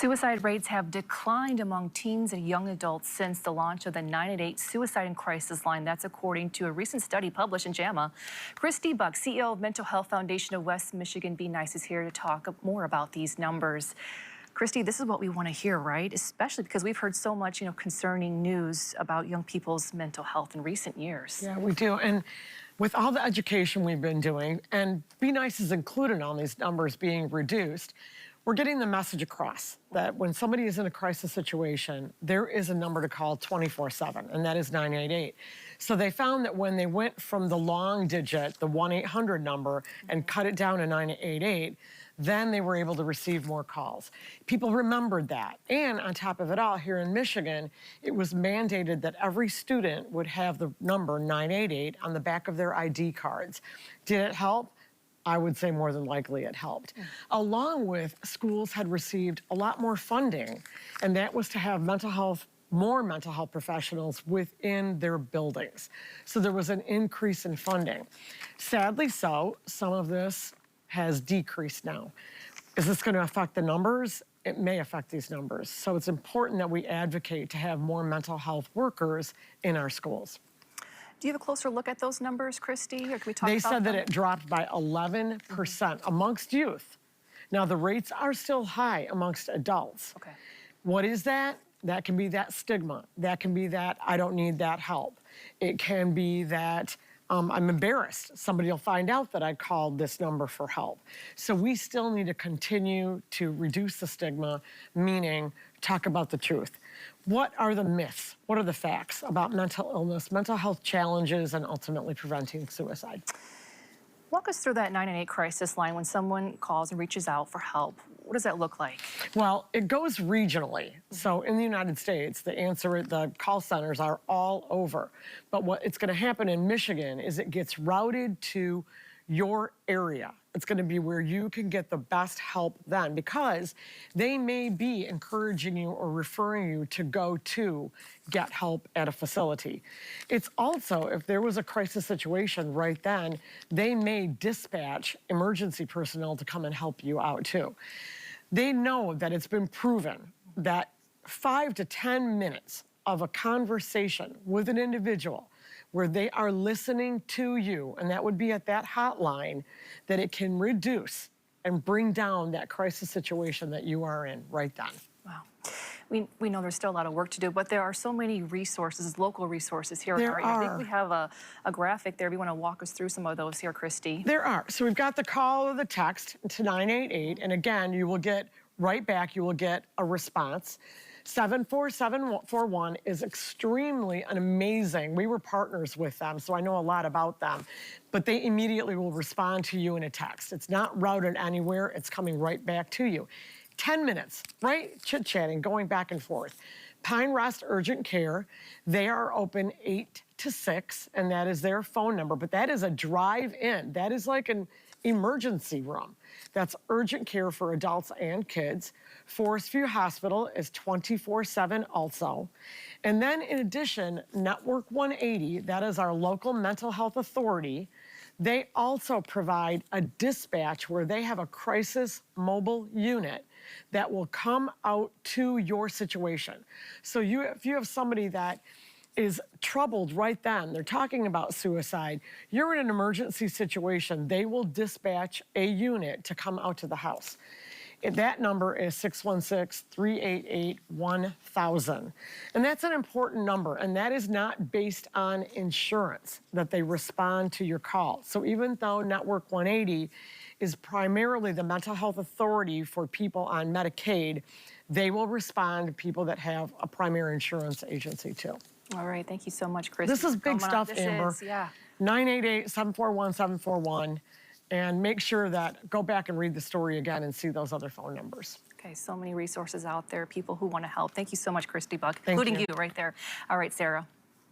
Suicide rates have declined among teens and young adults since the launch of the 988 Suicide and Crisis Line. That's according to a recent study published in JAMA. Christy Buck, CEO of Mental Health Foundation of West Michigan Be Nice, is here to talk more about these numbers. Christy, this is what we want to hear, right? Especially because we've heard so much, concerning news about young people's mental health in recent years. Yeah, we do. And with all the education we've been doing, and Be Nice is included on these numbers being reduced, we're getting the message across that when somebody is in a crisis situation, there is a number to call 24/7, and that is 988. So they found that when they went from the long digit, the 1-800 number, and cut it down to 988, then they were able to receive more calls. People remembered that. And on top of it all, here in Michigan, it was mandated that every student would have the number 988 on the back of their ID cards. Did it help? I would say more than likely it helped. Along with, schools had received a lot more funding, and that was to have more mental health professionals within their buildings. So there was an increase in funding. Sadly so, some of this has decreased now. Is this going to affect the numbers? It may affect these numbers. So it's important that we advocate to have more mental health workers in our schools. Do you have a closer look at those numbers, Christy, or can we talk about They said them? that it dropped by 11% amongst youth. Now, the rates are still high amongst adults. Okay. What is that? That can be that stigma. That can be that I don't need that help. It can be that I'm embarrassed. Somebody will find out that I called this number for help. So we still need to continue to reduce the stigma, meaning talk about the truth. What are the myths? What are the facts about mental illness, mental health challenges, and ultimately preventing suicide? Walk us through that 988 crisis line when someone calls and reaches out for help. What does that look like? Well, it goes regionally. So in the United States, the call centers are all over. But what it's going to happen in Michigan is it gets routed to your area. It's going to be where you can get the best help then, because they may be encouraging you or referring you to go to get help at a facility. It's also, if there was a crisis situation right then, they may dispatch emergency personnel to come and help you out too. They know that it's been proven that 5 to 10 minutes of a conversation with an individual where they are listening to you, and that would be at that hotline, that it can reduce and bring down that crisis situation that you are in right then. Wow. We know there's still a lot of work to do, but there are so many resources, local resources here. There are. I think we have a graphic there. If you want to walk us through some of those here, Christy. There are. So we've got the call or the text to 988, and again, you will get right back, you will get a response. 74741 is extremely amazing. We were partners with them, so I know a lot about them. But they immediately will respond to you in a text. It's not routed anywhere. It's coming right back to you. 10 minutes, right? Chit-chatting, going back and forth. Pine Rest Urgent Care, they are open 8 to 6, and that is their phone number. But that is a drive-in. That is like an emergency room. That's urgent care for adults and kids. Forest View Hospital is 24/7 also. And then in addition, Network 180, that is our local mental health authority, they also provide a dispatch where they have a crisis mobile unit that will come out to your situation. So if you have somebody that is troubled right then, they're talking about suicide, you're in an emergency situation, they will dispatch a unit to come out to the house. That number is 616-388-1000. And that's an important number, and that is not based on insurance that they respond to your call. So even though Network 180 is primarily the mental health authority for people on Medicaid, they will respond to people that have a primary insurance agency too. All right, thank you so much, Christy. This is big stuff, Amber. Yeah. 988-741-741. And make sure that, go back and read the story again and see those other phone numbers. Okay, so many resources out there, people who want to help. Thank you so much, Christy Buck, Thank including you right there. All right, Sarah.